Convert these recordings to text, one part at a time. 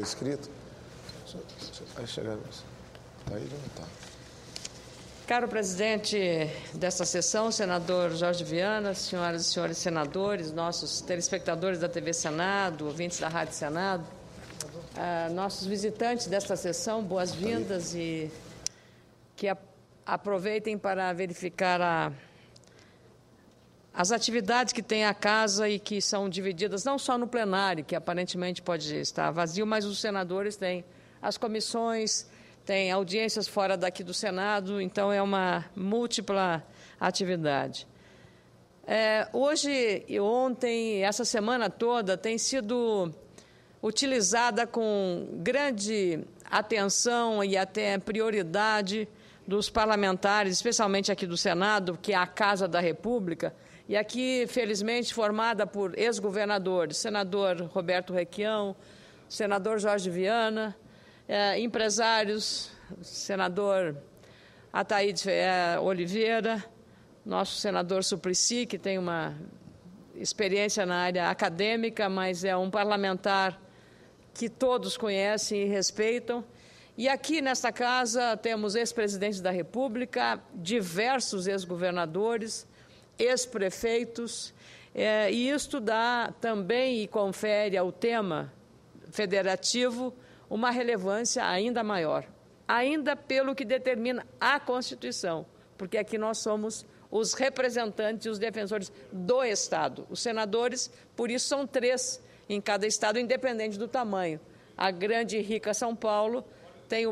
Escrito. Aí chegar. Está aí ou não está? Caro presidente desta sessão, senador Jorge Viana, senhoras e senhores senadores, nossos telespectadores da TV Senado, ouvintes da Rádio Senado, nossos visitantes desta sessão, boas-vindas e que aproveitem para verificar as atividades que tem a Casa e que são divididas não só no plenário, que aparentemente pode estar vazio, mas os senadores têm as comissões, tem audiências fora daqui do Senado, então é uma múltipla atividade. Hoje e ontem, essa semana toda, tem sido utilizada com grande atenção e até prioridade dos parlamentares, especialmente aqui do Senado, que é a Casa da República, e aqui, felizmente, formada por ex-governadores, senador Roberto Requião, senador Jorge Viana, empresários, senador Ataíde Oliveira, nosso senador Suplicy, que tem uma experiência na área acadêmica, mas é um parlamentar que todos conhecem e respeitam. E aqui nesta casa temos ex-presidentes da República, diversos ex-governadores, ex-prefeitos, e isto dá também e confere ao tema federativo uma relevância ainda maior, ainda pelo que determina a Constituição, porque aqui nós somos os representantes e os defensores do Estado. Os senadores, por isso, são 3 em cada estado, independente do tamanho. A grande e rica São Paulo tem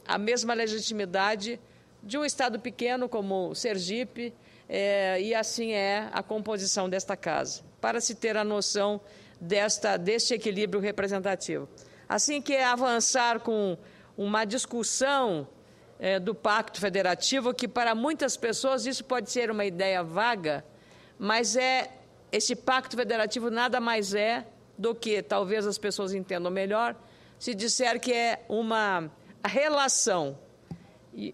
a mesma legitimidade de um estado pequeno como Sergipe, e assim é a composição desta Casa, para se ter a noção deste equilíbrio representativo. Assim que avançar com uma discussão do Pacto Federativo, que para muitas pessoas isso pode ser uma ideia vaga, mas esse Pacto Federativo nada mais é do que, talvez as pessoas entendam melhor, se disser que é uma relação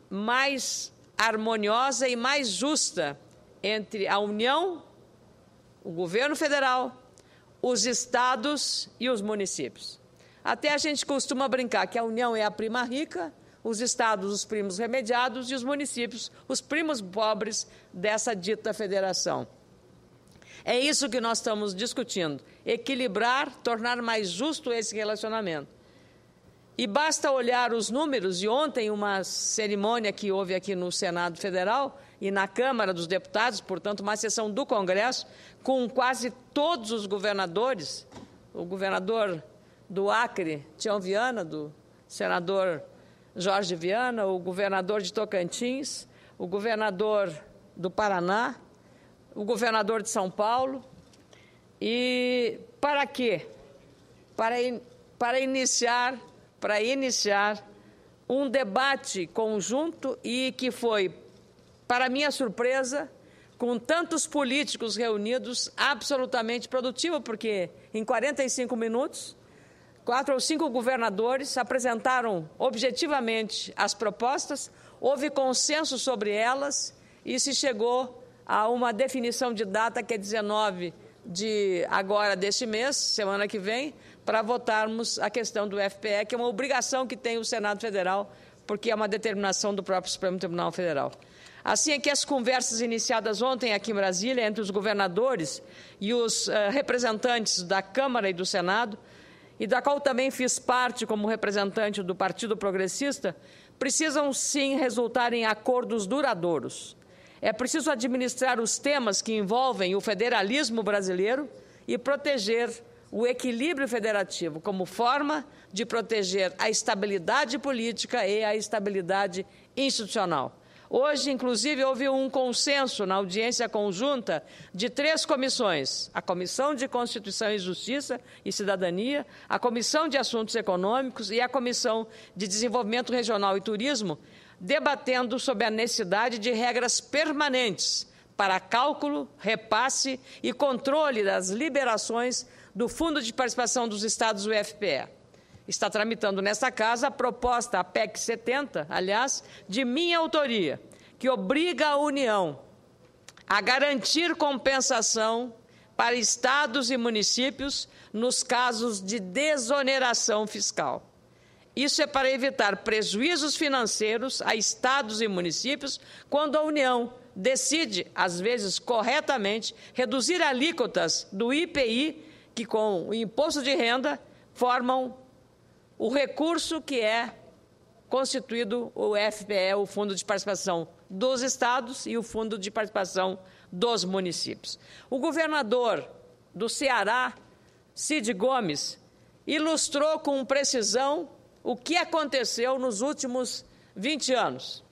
mais harmoniosa e mais justa entre a União, o governo federal, os estados e os municípios. Até a gente costuma brincar que a União é a prima rica, os estados os primos remediados e os municípios os primos pobres dessa dita federação. É isso que nós estamos discutindo, equilibrar, tornar mais justo esse relacionamento. E basta olhar os números, e ontem uma cerimônia que houve aqui no Senado Federal e na Câmara dos Deputados, portanto, uma sessão do Congresso, com quase todos os governadores, o governador do Acre, Tião Viana, do senador Jorge Viana, o governador de Tocantins, o governador do Paraná, o governador de São Paulo. E para quê? Para iniciar um debate conjunto e que foi, para minha surpresa, com tantos políticos reunidos, absolutamente produtivo, porque em 45 minutos, 4 ou 5 governadores apresentaram objetivamente as propostas, houve consenso sobre elas e se chegou a uma definição de data que é 19 deste mês, semana que vem, para votarmos a questão do FPE, que é uma obrigação que tem o Senado Federal, porque é uma determinação do próprio Supremo Tribunal Federal. Assim é que as conversas iniciadas ontem aqui em Brasília, entre os governadores e os representantes da Câmara e do Senado, e da qual também fiz parte como representante do Partido Progressista, precisam sim resultar em acordos duradouros. É preciso administrar os temas que envolvem o federalismo brasileiro e proteger o equilíbrio federativo como forma de proteger a estabilidade política e a estabilidade institucional. Hoje, inclusive, houve um consenso na audiência conjunta de 3 comissões, a Comissão de Constituição e Justiça e Cidadania, a Comissão de Assuntos Econômicos e a Comissão de Desenvolvimento Regional e Turismo, debatendo sobre a necessidade de regras permanentes para cálculo, repasse e controle das liberações do Fundo de Participação dos Estados, o FPE. Está tramitando nesta Casa a proposta, a PEC 70, aliás, de minha autoria, que obriga a União a garantir compensação para estados e municípios nos casos de desoneração fiscal. Isso é para evitar prejuízos financeiros a estados e municípios quando a União decide, às vezes corretamente, reduzir alíquotas do IPI, que com o imposto de renda formam o recurso que é constituído o FPE, o Fundo de Participação dos Estados, e o Fundo de Participação dos Municípios. O governador do Ceará, Cid Gomes, ilustrou com precisão o que aconteceu nos últimos 20 anos.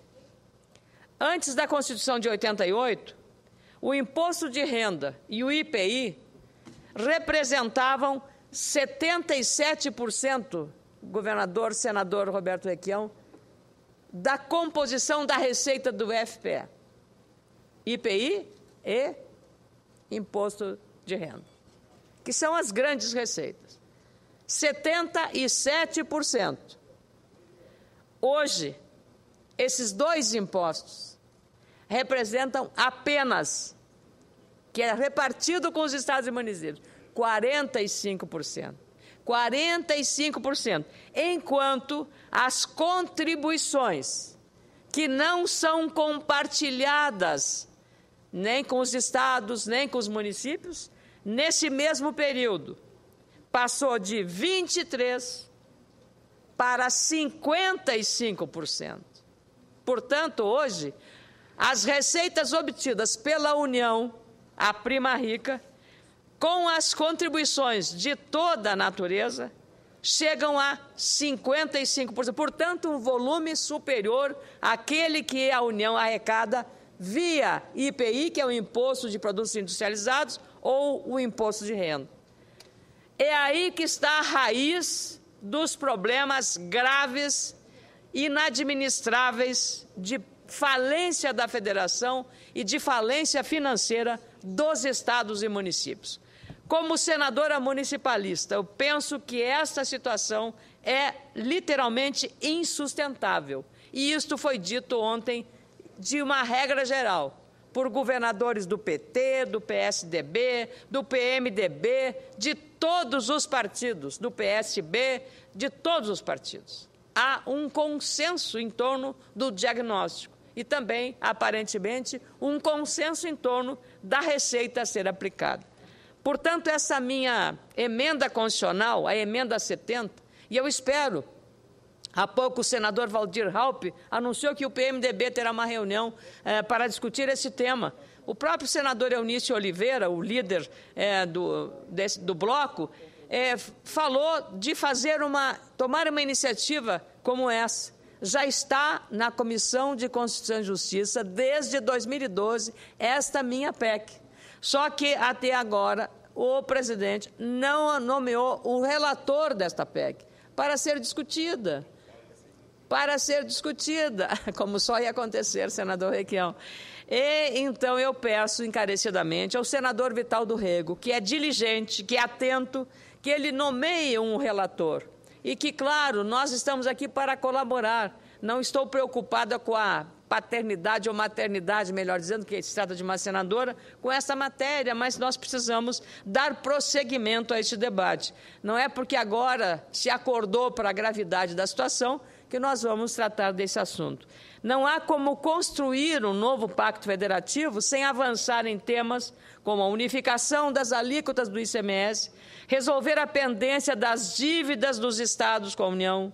Antes da Constituição de 88, o imposto de renda e o IPI representavam 77%, governador, senador Roberto Requião, da composição da receita do FPE. IPI e imposto de renda, que são as grandes receitas. 77%. Hoje, esses dois impostos representam apenas, que é repartido com os estados e municípios, 45%. 45%. Enquanto as contribuições que não são compartilhadas nem com os estados, nem com os municípios, nesse mesmo período, passou de 23% para 55%. Portanto, hoje, as receitas obtidas pela União, a prima rica, com as contribuições de toda a natureza, chegam a 55%. Portanto, um volume superior àquele que a União arrecada via IPI, que é o Imposto de Produtos Industrializados, ou o Imposto de Renda. É aí que está a raiz dos problemas graves, inadministráveis, de falência da federação e de falência financeira dos estados e municípios. Como senadora municipalista, eu penso que esta situação é literalmente insustentável. E isto foi dito ontem de uma regra geral, por governadores do PT, do PSDB, do PMDB, de todos os partidos, do PSB, de todos os partidos. Há um consenso em torno do diagnóstico e também, aparentemente, um consenso em torno da receita a ser aplicada. Portanto, essa minha emenda constitucional, a emenda 70, e eu espero, há pouco o senador Valdir Raupp anunciou que o PMDB terá uma reunião para discutir esse tema. O próprio senador Eunício Oliveira, o líder do bloco, falou de tomar uma iniciativa como essa. Já está na Comissão de Constituição e Justiça, desde 2012, esta minha PEC. Só que, até agora, o presidente não nomeou o relator desta PEC para ser discutida. Como só ia acontecer, senador Requião. E, então, eu peço encarecidamente ao senador Vital do Rego, que é diligente, que é atento, que ele nomeie um relator. E que, claro, nós estamos aqui para colaborar. Não estou preocupada com a paternidade ou maternidade, melhor dizendo, que se trata de uma senadora, com essa matéria, mas nós precisamos dar prosseguimento a este debate. Não é porque agora se acordou para a gravidade da situação que nós vamos tratar desse assunto. Não há como construir um novo pacto federativo sem avançar em temas como a unificação das alíquotas do ICMS, resolver a pendência das dívidas dos estados com a União,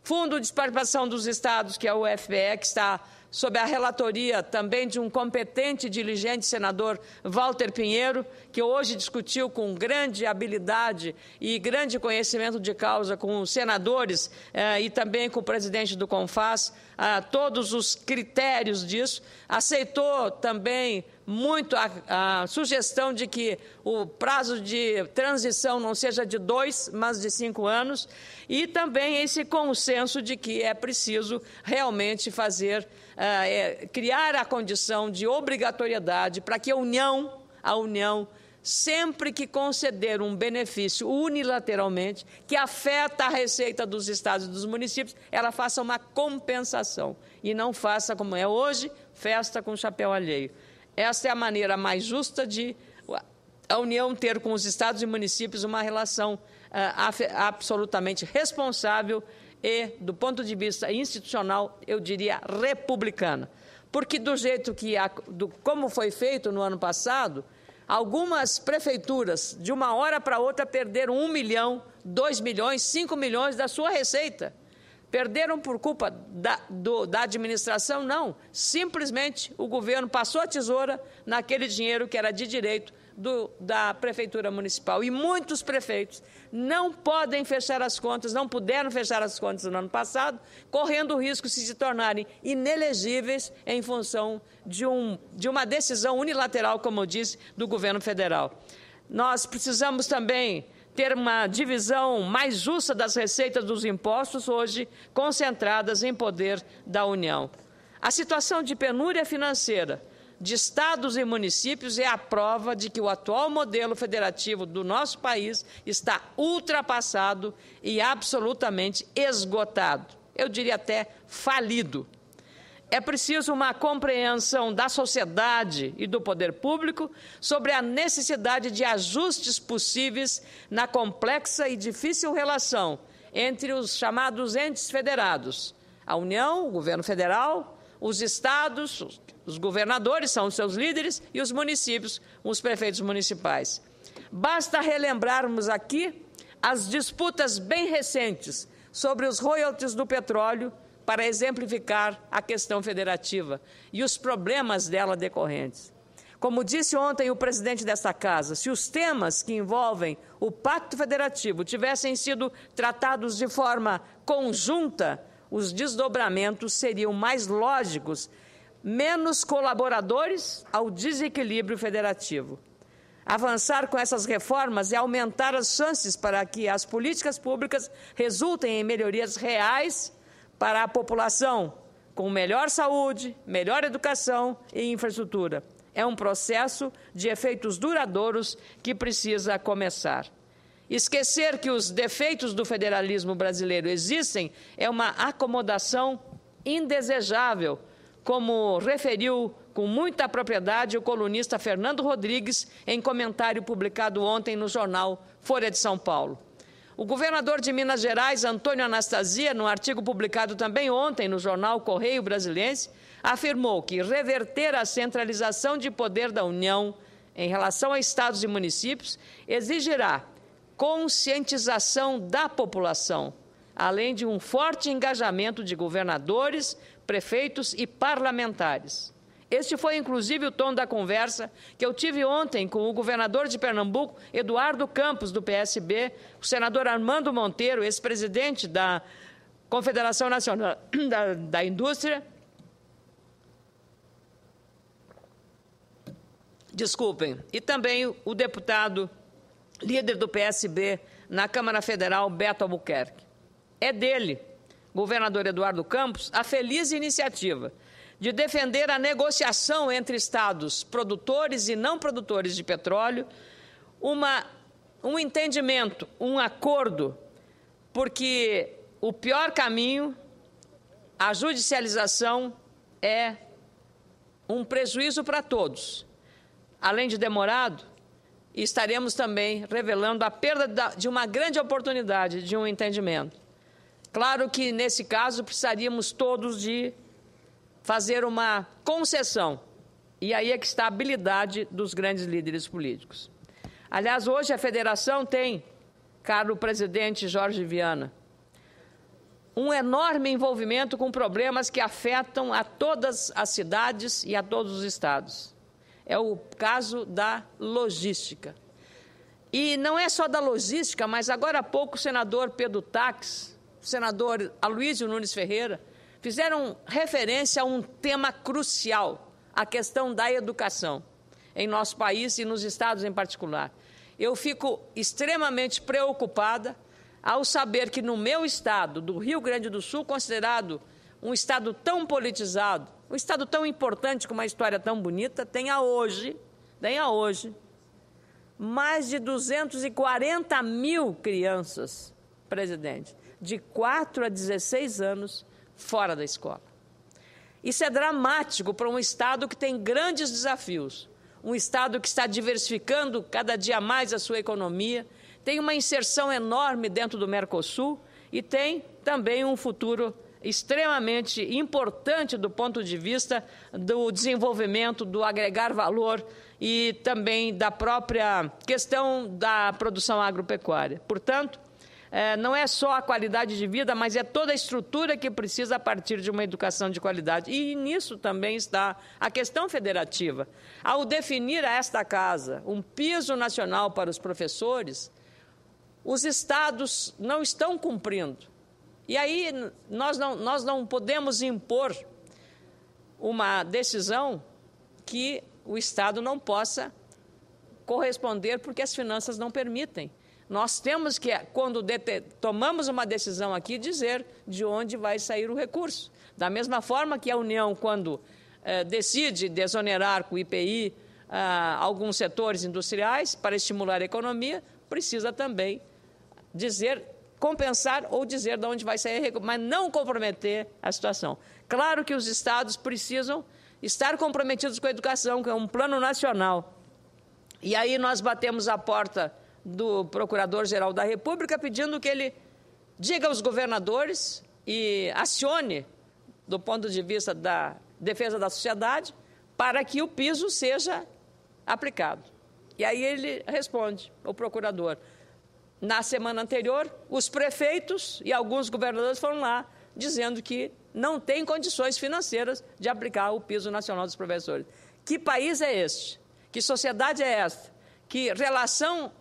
Fundo de Participação dos Estados, que é o FPE, que está sob a relatoria também de um competente e diligente senador Walter Pinheiro, que hoje discutiu com grande habilidade e grande conhecimento de causa com os senadores e também com o presidente do CONFAS, todos os critérios disso, aceitou também muito a sugestão de que o prazo de transição não seja de 2, mas de 5 anos, e também esse consenso de que é preciso realmente criar a condição de obrigatoriedade para que a União, sempre que conceder um benefício unilateralmente, que afeta a receita dos estados e dos municípios, ela faça uma compensação e não faça, como é hoje, festa com chapéu alheio. Esta é a maneira mais justa de a União ter com os estados e municípios uma relação absolutamente responsável e, do ponto de vista institucional, eu diria, republicana. Porque do jeito como foi feito no ano passado, algumas prefeituras, de uma hora para outra, perderam 1 milhão, 2 milhões, 5 milhões da sua receita. Perderam por culpa da administração? Não. Simplesmente o governo passou a tesoura naquele dinheiro que era de direito da Prefeitura Municipal. E muitos prefeitos não podem fechar as contas, não puderam fechar as contas no ano passado, correndo o risco de se tornarem inelegíveis em função de uma decisão unilateral, como eu disse, do governo federal. Nós precisamos também ter uma divisão mais justa das receitas dos impostos, hoje concentradas em poder da União. A situação de penúria financeira de estados e municípios é a prova de que o atual modelo federativo do nosso país está ultrapassado e absolutamente esgotado. Eu diria até falido. É preciso uma compreensão da sociedade e do poder público sobre a necessidade de ajustes possíveis na complexa e difícil relação entre os chamados entes federados. A União, o governo federal, os estados, os governadores são os seus líderes e os municípios, os prefeitos municipais. Basta relembrarmos aqui as disputas bem recentes sobre os royalties do petróleo para exemplificar a questão federativa e os problemas dela decorrentes. Como disse ontem o presidente desta casa, se os temas que envolvem o Pacto Federativo tivessem sido tratados de forma conjunta, os desdobramentos seriam mais lógicos, menos colaboradores ao desequilíbrio federativo. Avançar com essas reformas é aumentar as chances para que as políticas públicas resultem em melhorias reais para a população, com melhor saúde, melhor educação e infraestrutura. É um processo de efeitos duradouros que precisa começar. Esquecer que os defeitos do federalismo brasileiro existem é uma acomodação indesejável, como referiu com muita propriedade o colunista Fernando Rodrigues em comentário publicado ontem no jornal Folha de São Paulo. O governador de Minas Gerais, Antônio Anastasia, num artigo publicado também ontem no jornal Correio Brasiliense, afirmou que reverter a centralização de poder da União em relação a estados e municípios exigirá conscientização da população, além de um forte engajamento de governadores, prefeitos e parlamentares. Este foi, inclusive, o tom da conversa que eu tive ontem com o governador de Pernambuco, Eduardo Campos, do PSB, o senador Armando Monteiro, ex-presidente da Confederação Nacional da Indústria, e também o deputado líder do PSB na Câmara Federal, Beto Albuquerque. É dele, governador Eduardo Campos, a feliz iniciativa de defender a negociação entre estados produtores e não produtores de petróleo, um entendimento, um acordo, porque o pior caminho, a judicialização, é um prejuízo para todos. Além de demorado, estaremos também revelando a perda de uma grande oportunidade de um entendimento. Claro que, nesse caso, precisaríamos todos de fazer uma concessão. E aí é que está a habilidade dos grandes líderes políticos. Aliás, hoje a federação tem, caro presidente Jorge Viana, um enorme envolvimento com problemas que afetam a todas as cidades e a todos os estados. É o caso da logística. E não é só da logística, mas agora há pouco o senador Pedro Tax, o senador Aloysio Nunes Ferreira, fizeram referência a um tema crucial, a questão da educação, em nosso país e nos estados em particular. Eu fico extremamente preocupada ao saber que no meu estado, do Rio Grande do Sul, considerado um estado tão politizado, um estado tão importante com uma história tão bonita, tenha hoje mais de 240 mil crianças, presidente, de 4 a 16 anos fora da escola. Isso é dramático para um estado que tem grandes desafios, um Estado que está diversificando cada dia mais a sua economia, tem uma inserção enorme dentro do Mercosul e tem também um futuro extremamente importante do ponto de vista do desenvolvimento, do agregar valor e também da própria questão da produção agropecuária. Portanto, não é só a qualidade de vida, mas é toda a estrutura que precisa a partir de uma educação de qualidade. E nisso também está a questão federativa. Ao definir a esta casa um piso nacional para os professores, os estados não estão cumprindo. E aí nós não podemos impor uma decisão que o Estado não possa corresponder porque as finanças não permitem. Nós temos que, quando tomamos uma decisão aqui, dizer de onde vai sair o recurso. Da mesma forma que a União, quando decide desonerar com o IPI alguns setores industriais para estimular a economia, precisa também dizer, compensar ou dizer de onde vai sair recurso, mas não comprometer a situação. Claro que os estados precisam estar comprometidos com a educação, que é um plano nacional. E aí nós batemos a porta do Procurador-Geral da República pedindo que ele diga aos governadores e acione, do ponto de vista da defesa da sociedade, para que o piso seja aplicado. E aí ele responde, o procurador. Na semana anterior, os prefeitos e alguns governadores foram lá dizendo que não tem condições financeiras de aplicar o piso nacional dos professores. Que país é este? Que sociedade é esta? Que relação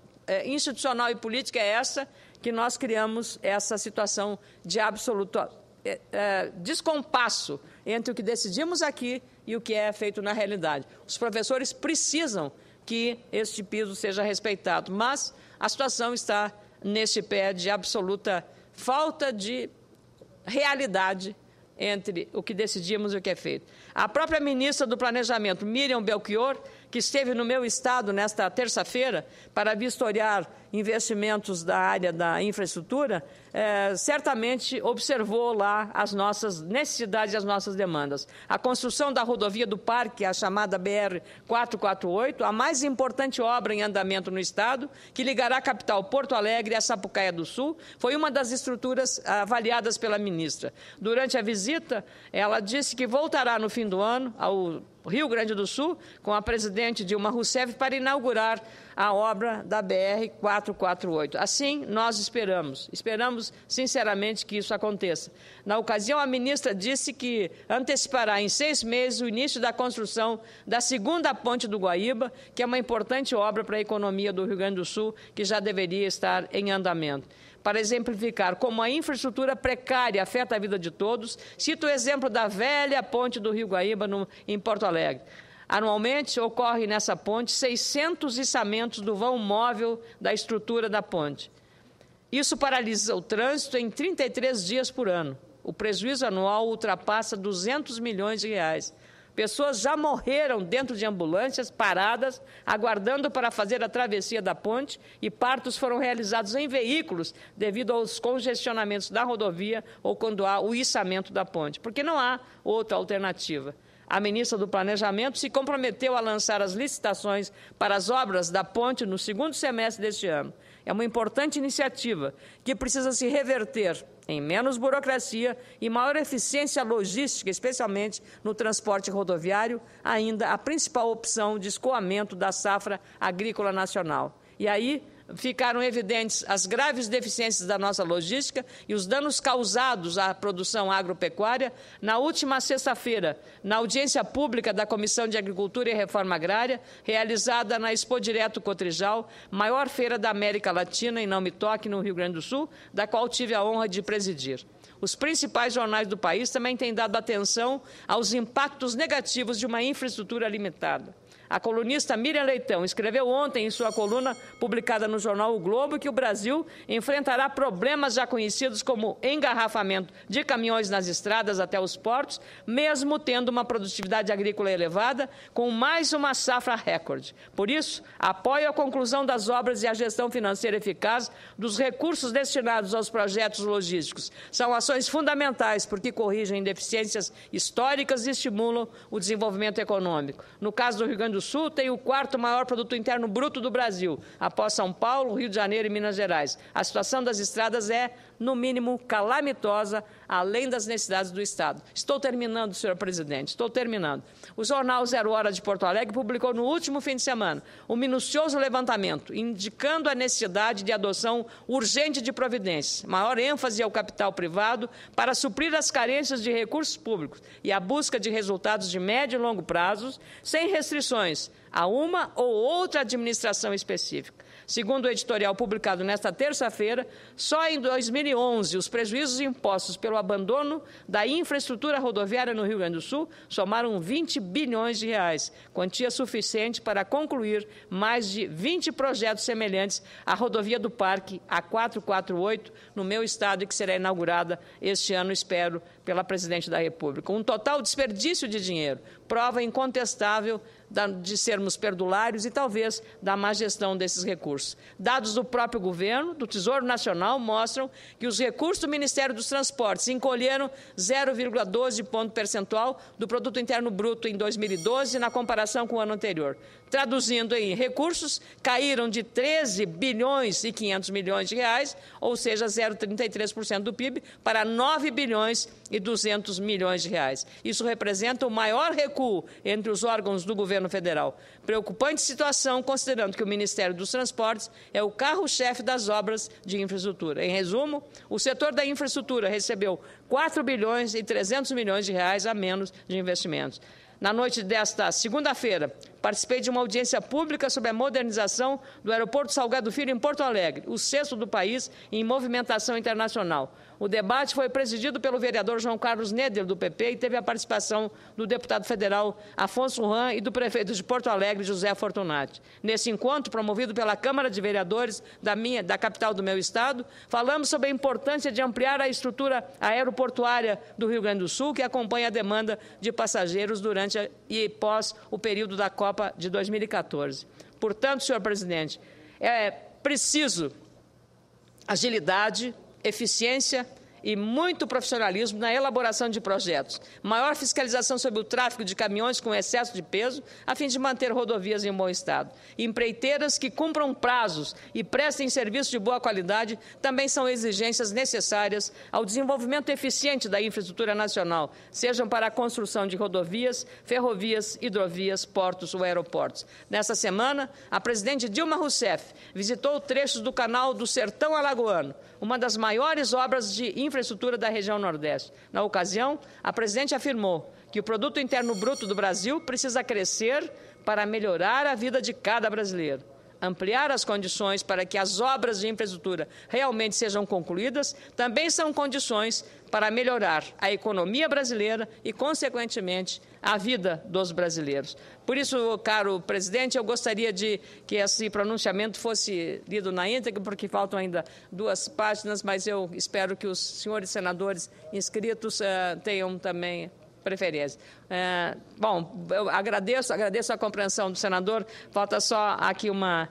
institucional e política é essa que nós criamos essa situação de absoluto descompasso entre o que decidimos aqui e o que é feito na realidade. Os professores precisam que este piso seja respeitado, mas a situação está neste pé de absoluta falta de realidade entre o que decidimos e o que é feito. A própria ministra do Planejamento, Miriam Belchior, que esteve no meu estado nesta terça-feira para vistoriar investimentos da área da infraestrutura, certamente observou lá as nossas necessidades e as nossas demandas. A construção da rodovia do Parque, a chamada BR-448, a mais importante obra em andamento no estado, que ligará a capital Porto Alegre a Sapucaia do Sul, foi uma das estruturas avaliadas pela ministra. Durante a visita, ela disse que voltará no fim do ano ao Rio Grande do Sul, com a presidente Dilma Rousseff, para inaugurar a obra da BR-448. Assim, nós esperamos sinceramente que isso aconteça. Na ocasião, a ministra disse que antecipará em 6 meses o início da construção da segunda ponte do Guaíba, que é uma importante obra para a economia do Rio Grande do Sul, que já deveria estar em andamento. Para exemplificar como a infraestrutura precária afeta a vida de todos, cito o exemplo da velha ponte do Rio Guaíba, em Porto Alegre. Anualmente, ocorre nessa ponte 600 içamentos do vão móvel da estrutura da ponte. Isso paralisa o trânsito em 33 dias por ano. O prejuízo anual ultrapassa 200 milhões de reais. Pessoas já morreram dentro de ambulâncias paradas, aguardando para fazer a travessia da ponte, e partos foram realizados em veículos devido aos congestionamentos da rodovia ou quando há o içamento da ponte, porque não há outra alternativa. A ministra do Planejamento se comprometeu a lançar as licitações para as obras da ponte no segundo semestre deste ano. É uma importante iniciativa que precisa se reverter em menos burocracia e maior eficiência logística, especialmente no transporte rodoviário, ainda a principal opção de escoamento da safra agrícola nacional. E aí ficaram evidentes as graves deficiências da nossa logística e os danos causados à produção agropecuária na última sexta-feira, na audiência pública da Comissão de Agricultura e Reforma Agrária, realizada na Expo Direto Cotrijal, maior feira da América Latina, em Não Me Toque, no Rio Grande do Sul, da qual tive a honra de presidir. Os principais jornais do país também têm dado atenção aos impactos negativos de uma infraestrutura limitada. A colunista Miriam Leitão escreveu ontem em sua coluna publicada no jornal O Globo que o Brasil enfrentará problemas já conhecidos como engarrafamento de caminhões nas estradas até os portos, mesmo tendo uma produtividade agrícola elevada, com mais uma safra recorde. Por isso, apoio a conclusão das obras e a gestão financeira eficaz dos recursos destinados aos projetos logísticos. São ações fundamentais porque corrigem deficiências históricas e estimulam o desenvolvimento econômico. No caso do Rio Grande do Sul tem o quarto maior produto interno bruto do Brasil, após São Paulo, Rio de Janeiro e Minas Gerais. A situação das estradas é, no mínimo, calamitosa, além das necessidades do Estado. Estou terminando, senhor presidente, estou terminando. O jornal Zero Hora de Porto Alegre publicou no último fim de semana um minucioso levantamento, indicando a necessidade de adoção urgente de providências, maior ênfase ao capital privado para suprir as carências de recursos públicos e a busca de resultados de médio e longo prazos, sem restrições a uma ou outra administração específica. Segundo o editorial publicado nesta terça-feira, só em 2011 os prejuízos impostos pelo abandono da infraestrutura rodoviária no Rio Grande do Sul somaram 20 bilhões de reais, quantia suficiente para concluir mais de 20 projetos semelhantes à rodovia do Parque, a 448, no meu estado, e que será inaugurada este ano, espero, pela Presidente da República. Um total desperdício de dinheiro, prova incontestável de sermos perdulários e, talvez, da má gestão desses recursos. Dados do próprio governo, do Tesouro Nacional, mostram que os recursos do Ministério dos Transportes encolheram 0,12 ponto percentual do Produto Interno Bruto em 2012, na comparação com o ano anterior. Traduzindo em recursos, caíram de 13 bilhões e 500 milhões de reais, ou seja, 0,33% do PIB, para 9 bilhões e 200 milhões de reais. Isso representa o maior recuo entre os órgãos do governo federal. Preocupante situação, considerando que o Ministério dos Transportes é o carro-chefe das obras de infraestrutura. Em resumo, o setor da infraestrutura recebeu 4 bilhões e 300 milhões de reais a menos de investimentos. Na noite desta segunda-feira, participei de uma audiência pública sobre a modernização do Aeroporto Salgado Filho em Porto Alegre, o sexto do país em movimentação internacional. O debate foi presidido pelo vereador João Carlos Neder, do PP, e teve a participação do deputado federal Afonso Ram e do prefeito de Porto Alegre, José Fortunati. Nesse encontro, promovido pela Câmara de Vereadores da capital do meu estado, falamos sobre a importância de ampliar a estrutura aeroportuária do Rio Grande do Sul, que acompanha a demanda de passageiros durante e pós o período da Copa de 2014. Portanto, senhor presidente, é preciso agilidade, eficiência e muito profissionalismo na elaboração de projetos, maior fiscalização sobre o tráfego de caminhões com excesso de peso, a fim de manter rodovias em bom estado. Empreiteiras que cumpram prazos e prestem serviço de boa qualidade também são exigências necessárias ao desenvolvimento eficiente da infraestrutura nacional, sejam para a construção de rodovias, ferrovias, hidrovias, portos ou aeroportos. Nesta semana, a presidente Dilma Rousseff visitou trechos do Canal do Sertão Alagoano, uma das maiores obras de infraestrutura da região Nordeste. Na ocasião, a presidente afirmou que o Produto Interno Bruto do Brasil precisa crescer para melhorar a vida de cada brasileiro. Ampliar as condições para que as obras de infraestrutura realmente sejam concluídas também são condições para melhorar a economia brasileira e, consequentemente, a vida dos brasileiros. Por isso, caro presidente, eu gostaria de que esse pronunciamento fosse lido na íntegra, porque faltam ainda 2 páginas, mas eu espero que os senhores senadores inscritos tenham também preferência. Bom, eu agradeço a compreensão do senador. Falta só aqui uma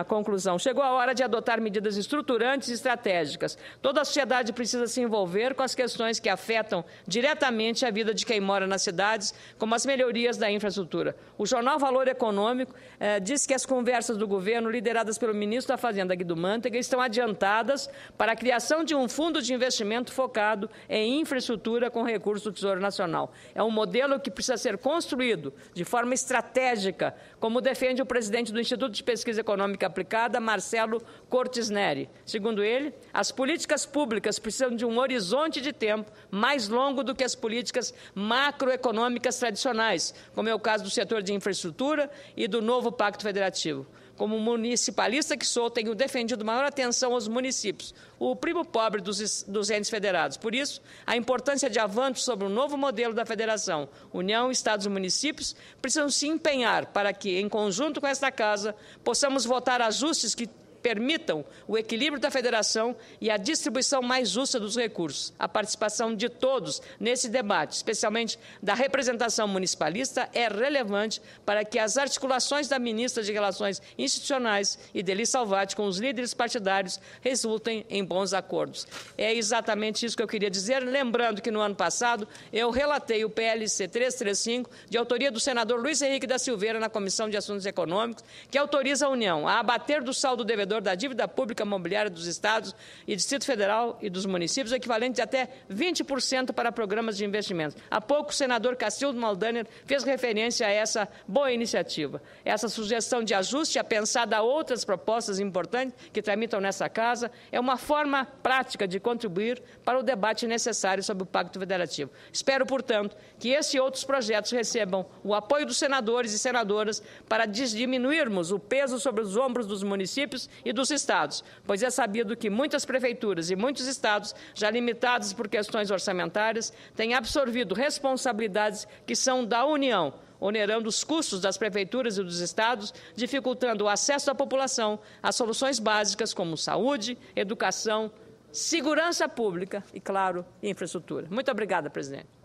conclusão. Chegou a hora de adotar medidas estruturantes e estratégicas. Toda a sociedade precisa se envolver com as questões que afetam diretamente a vida de quem mora nas cidades, como as melhorias da infraestrutura. O jornal Valor Econômico diz que as conversas do governo, lideradas pelo ministro da Fazenda, Guido Mantega, estão adiantadas para a criação de um fundo de investimento focado em infraestrutura com recursos do Tesouro Nacional. É um modelo que precisa ser construído de forma estratégica, como defende o presidente do Instituto de Pesquisa Econômica Aplicada, Marcelo Cortes Neri. Segundo ele, as políticas públicas precisam de um horizonte de tempo mais longo do que as políticas macroeconômicas tradicionais, como é o caso do setor de infraestrutura e do novo Pacto Federativo. Como municipalista que sou, tenho defendido maior atenção aos municípios, o primo pobre dos entes federados. Por isso, a importância de avanços sobre o novo modelo da federação, União, Estados e municípios, precisam se empenhar para que, em conjunto com esta Casa, possamos votar ajustes que permitam o equilíbrio da federação e a distribuição mais justa dos recursos. A participação de todos nesse debate, especialmente da representação municipalista, é relevante para que as articulações da ministra de Relações Institucionais, Idely Salvati, com os líderes partidários, resultem em bons acordos. É exatamente isso que eu queria dizer, lembrando que no ano passado eu relatei o PLC 335, de autoria do senador Luiz Henrique da Silveira, na Comissão de Assuntos Econômicos, que autoriza a União a abater do saldo devedor da dívida pública imobiliária dos Estados e Distrito Federal e dos municípios, o equivalente de até 20% para programas de investimentos. Há pouco o senador Cacildo Maldaner fez referência a essa boa iniciativa. Essa sugestão de ajuste, apensada a outras propostas importantes que tramitam nessa casa, é uma forma prática de contribuir para o debate necessário sobre o Pacto Federativo. Espero, portanto, que esse e outros projetos recebam o apoio dos senadores e senadoras para diminuirmos o peso sobre os ombros dos municípios e dos estados, pois é sabido que muitas prefeituras e muitos estados, já limitados por questões orçamentárias, têm absorvido responsabilidades que são da União, onerando os custos das prefeituras e dos estados, dificultando o acesso da população a soluções básicas como saúde, educação, segurança pública e, claro, infraestrutura. Muito obrigada, presidente.